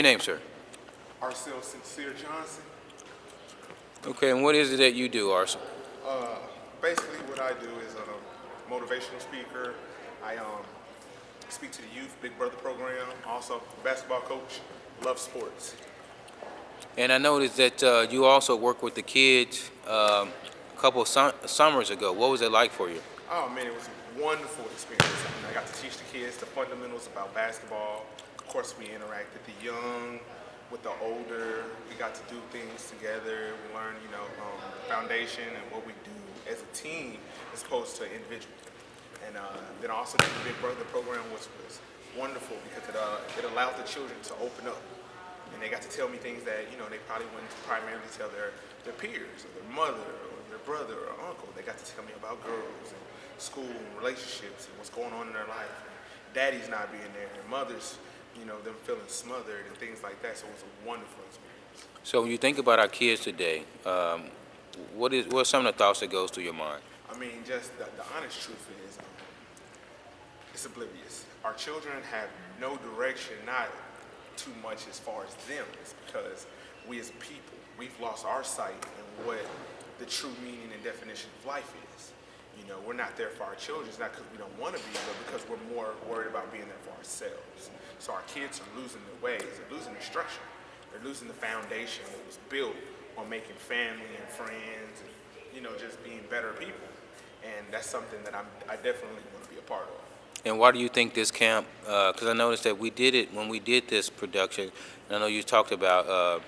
Your name, sir? Arcel Johnson. Okay, and what is it that you do, Arcel? Uh, Basically, what I do is a motivational speaker. I speak to the youth Big Brother program. Also, basketball coach. Love sports. And I noticed that you also work with the kids a couple of summers ago. What was it like for you? Oh man, it was a wonderful experience. I got to teach the kids the fundamentals about basketball. Of course, we interacted the young with the older. We got to do things together. We learned, the foundation and what we do as a team as opposed to individually. And then also the Big Brother program was wonderful because it allowed the children to open up. And they got to tell me things that, they probably wouldn't primarily tell their peers or their mother or their brother or uncle. They got to tell me about girls and school and relationships and what's going on in their life. And daddy's not being there and mothers, them feeling smothered and things like that. So it was a wonderful experience. So when you think about our kids today, what are some of the thoughts that goes through your mind? I mean, just the honest truth is, it's oblivious. Our children have no direction, not too much as far as them. It's because we as a people, we've lost our sight in what the true meaning and definition of life is. We're not there for our children. It's not because we don't want to be, but because we're more worried about being there for ourselves. So our kids are losing their ways. They're losing their structure. They're losing the foundation that was built on making family and friends and, just being better people. And that's something that I definitely want to be a part of. And why do you think this camp, because I noticed that we did it when we did this production, and I know you talked about,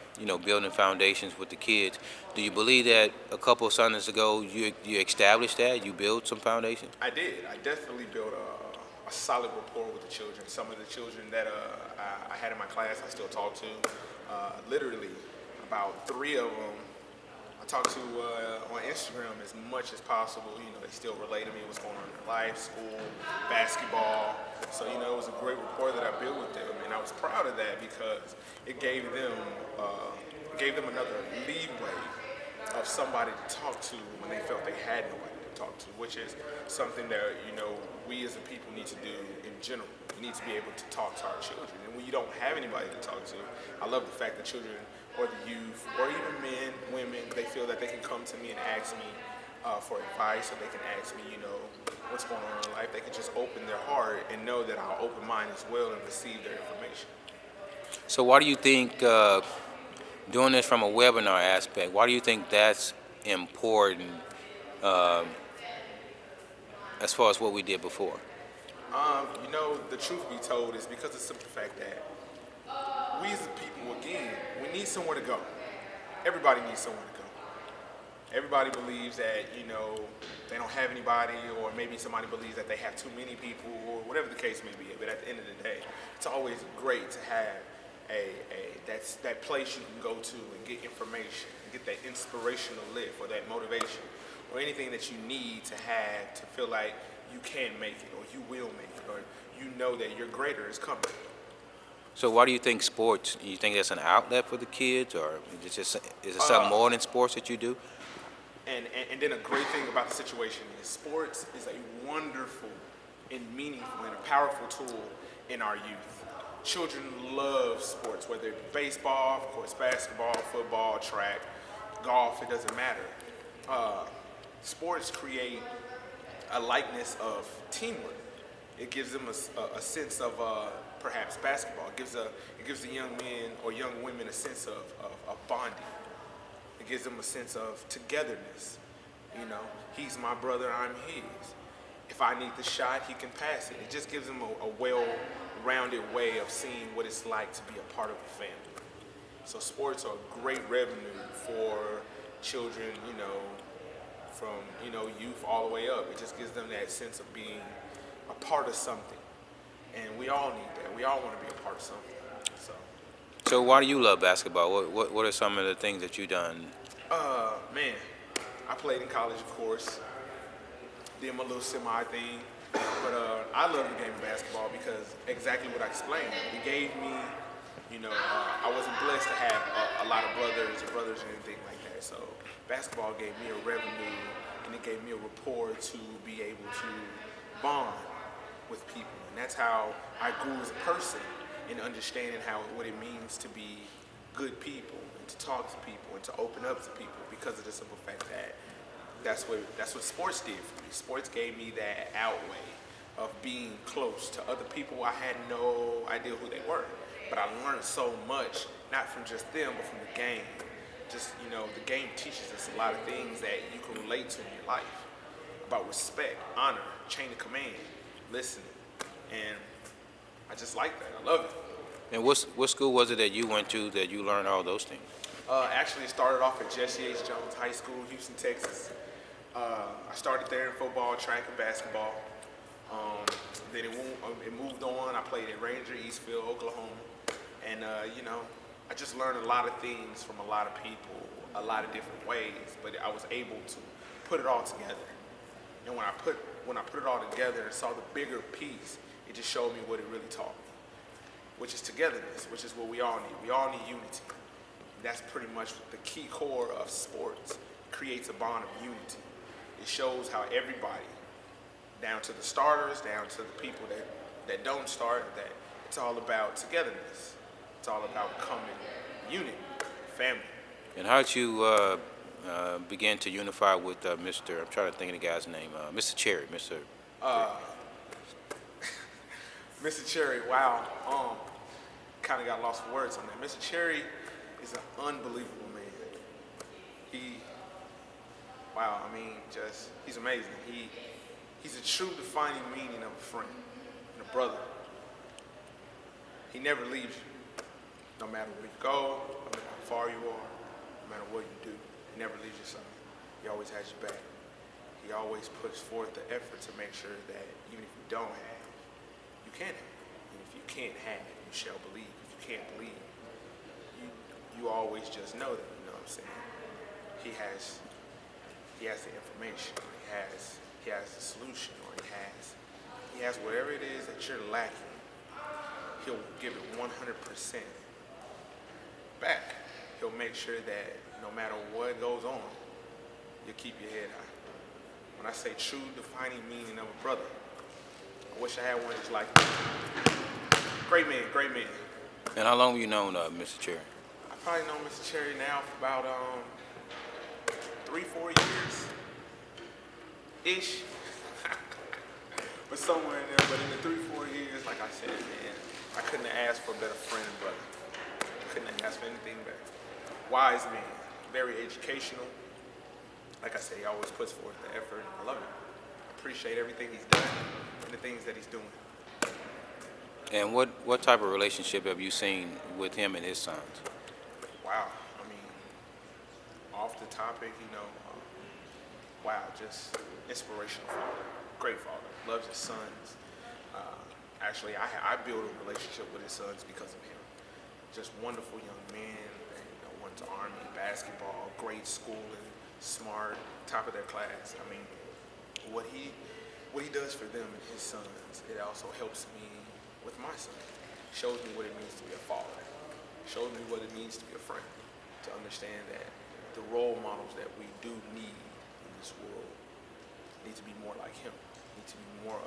building foundations with the kids. Do you believe that a couple of Sundays ago you established that, you built some foundation? I did. I definitely built a solid rapport with the children. Some of the children that I had in my class I still talk to. Literally, about 3 of them I talk to on Instagram as much as possible. They still relate to me what's going on in their life, school, basketball. So, it was a great rapport that I built with them, and I was proud of that because it gave them another leeway of somebody to talk to when they felt they had nobody to talk to, which is something that, we as a people need to do in general. We need to be able to talk to our children. And when you don't have anybody to talk to, I love the fact that children or the youth or even men, women, they feel that they can come to me and ask me for advice, or they can ask me, what's going on in their life. They can just open their heart and know that I'll open mine as well and receive their information. So why do you think, doing this from a webinar aspect, why do you think that's important as far as what we did before? The truth be told is because of the simple fact that we as a people, again, we need somewhere to go. Everybody needs somewhere to go. Everybody believes that, they don't have anybody, or maybe somebody believes that they have too many people, or whatever the case may be. But at the end of the day, it's always great to have that place you can go to and get information, and get that inspirational lift or that motivation, or anything that you need to have to feel like you can make it, or you will make it, or that your greater is coming. So why do you think sports, you think that's an outlet for the kids, or is it something more than sports that you do? And then a great thing about the situation is sports is a wonderful and meaningful and a powerful tool in our youth. Children love sports, whether it's baseball, of course, basketball, football, track, golf, it doesn't matter. Sports create a likeness of teamwork. It gives them a sense of perhaps basketball. It gives the young men or young women a sense of bonding. It gives them a sense of togetherness. He's my brother, I'm his. If I need the shot, he can pass it. It just gives them a well-rounded way of seeing what it's like to be a part of a family. So sports are great revenue for children, from, youth all the way up. It just gives them that sense of being a part of something. And we all need that. We all want to be a part of something. So why do you love basketball? What are some of the things that you've done? Man, I played in college, of course. Did my little semi thing. But I love the game of basketball because exactly what I explained. It gave me, I wasn't blessed to have a lot of brothers or anything like that. So basketball gave me a revenue, and it gave me a rapport to be able to bond with people. And that's how I grew as a person. and understanding what it means to be good people and to talk to people and to open up to people because of the simple fact that that's what sports did for me. Sports gave me that outway of being close to other people I had no idea who they were. But I learned so much, not from just them, but from the game. Just, the game teaches us a lot of things that you can relate to in your life about respect, honor, chain of command, listening. And I just like that. I love it. And what school was it that you went to that you learned all those things? Actually, it started off at Jesse H. Jones High School, Houston, Texas. I started there in football, track, and basketball. Then it moved on. I played at Ranger, Eastfield, Oklahoma. And, I just learned a lot of things from a lot of people, a lot of different ways, but I was able to put it all together. And when I put it all together and saw the bigger piece, it just showed me what it really taught me, which is togetherness, which is what we all need. We all need unity. That's pretty much the key core of sports. It creates a bond of unity. It shows how everybody, down to the starters, down to the people that don't start, that it's all about togetherness. It's all about coming unity, family. And how did you begin to unify with Mr. I'm trying to think of the guy's name, Mr. Cherry, Mr. Mr. Cherry, wow. Kind of got lost for words on that. Mr. Cherry is an unbelievable man. He's amazing. He's a true defining meaning of a friend and a brother. He never leaves you. No matter where you go, no matter how far you are, no matter what you do, he never leaves your side. He always has your back. He always puts forth the effort to make sure that even if you don't have, you can have. And if you can't have, you shall believe. If you can't believe, you always just know that, you know what I'm saying? He has the information, or he has the solution, or he has whatever it is that you're lacking. He'll give it 100% back. He'll make sure that no matter what goes on, you'll keep your head high. When I say true defining meaning of a brother, I wish I had one just like that. Great man, great man. And how long have you known Mr. Cherry? I've probably known Mr. Cherry now for about 3-4 years ish. But somewhere in there, but in the 3-4 years, like I said, man, I couldn't have asked for a better friend and brother. Couldn't have asked for anything better. Wise man, very educational. Like I said, he always puts forth the effort. I love it. I appreciate everything he's done and the things that he's doing. And what type of relationship have you seen with him and his sons? Wow. I mean, off the topic, wow, just inspirational father. Great father. Loves his sons. Actually, I built a relationship with his sons because of him. Just wonderful young men. Went to Army, basketball, great schooling, smart, top of their class. I mean, what he does for them and his sons, it also helps me with my son. Shows me what it means to be a father. Shows me what it means to be a friend. To understand that the role models that we do need in this world need to be more like him. Need to be more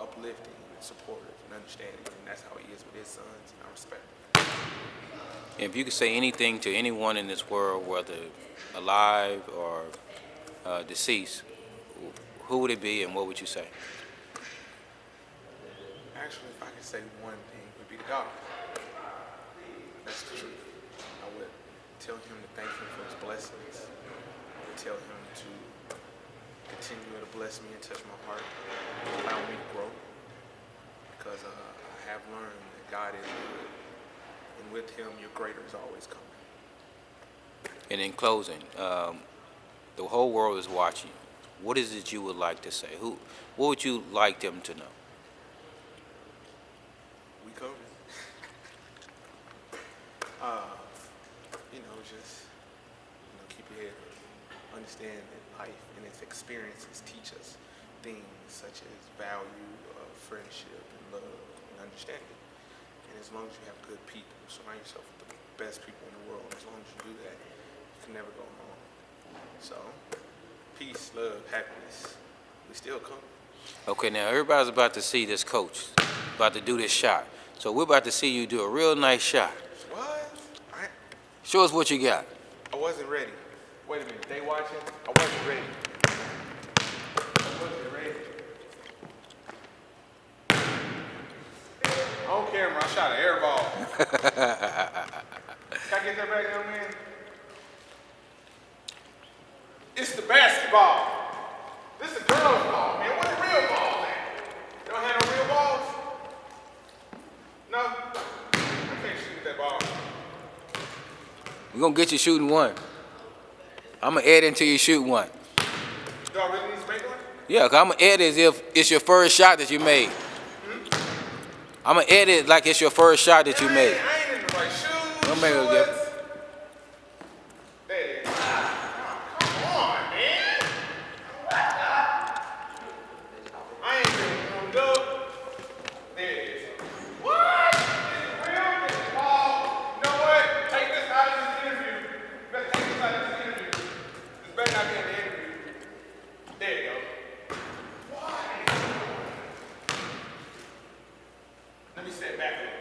uplifting and supportive and understanding. And that's how he is with his sons, and I respect him. If you could say anything to anyone in this world, whether alive or deceased, who would it be and what would you say? Actually, if I could say one thing, it would be to God. That's the truth. I would tell him to thank him for his blessings. I would tell him to continue to bless me and touch my heart, and allow me to grow. Because I have learned that God is good. And with him, your greater is always coming. And in closing, the whole world is watching. What is it you would like to say? What would you like them to know? We coming. Just keep your head up. Understand that life and its experiences teach us things such as value, friendship, and love, and understanding. And as long as you have good people, surround yourself with the best people in the world. As long as you do that, you can never go wrong. So, peace, love, happiness. We still come. Okay, now everybody's about to see this coach, about to do this shot. So we're about to see you do a real nice shot. What? Show us what you got. I wasn't ready. Wait a minute. They watching? I wasn't ready. I wasn't ready. On camera, I shot an air ball. Can I get that back, young man? It's the basketball. This is the girl's ball, man. Where the real ball at? You don't have no real balls? No? I can't shoot that ball. We're going to get you shooting one. I'm going to add until you shoot one. Do I really need to make one? Yeah, because I'm going to add it as if it's your first shot that you made. I'm going to add it like it's your first shot that you made. I ain't in the right shoes. Don't make no shorts. difference. There it is. Oh, come on, man. I ain't gonna go. There it is. What? This is real? This is ball. You know what? Take this out of this interview. You better take this out of this interview. This better not be in the interview. There you go. Let me step back a little.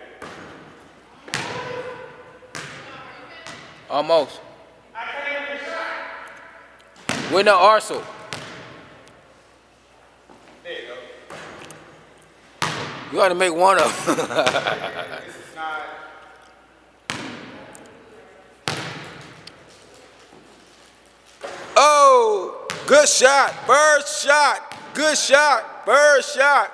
Almost. I can't even shot. We're not Arcel. There you go. You ought to make one of them. This is not. Oh, good shot. First shot. Good shot. First shot.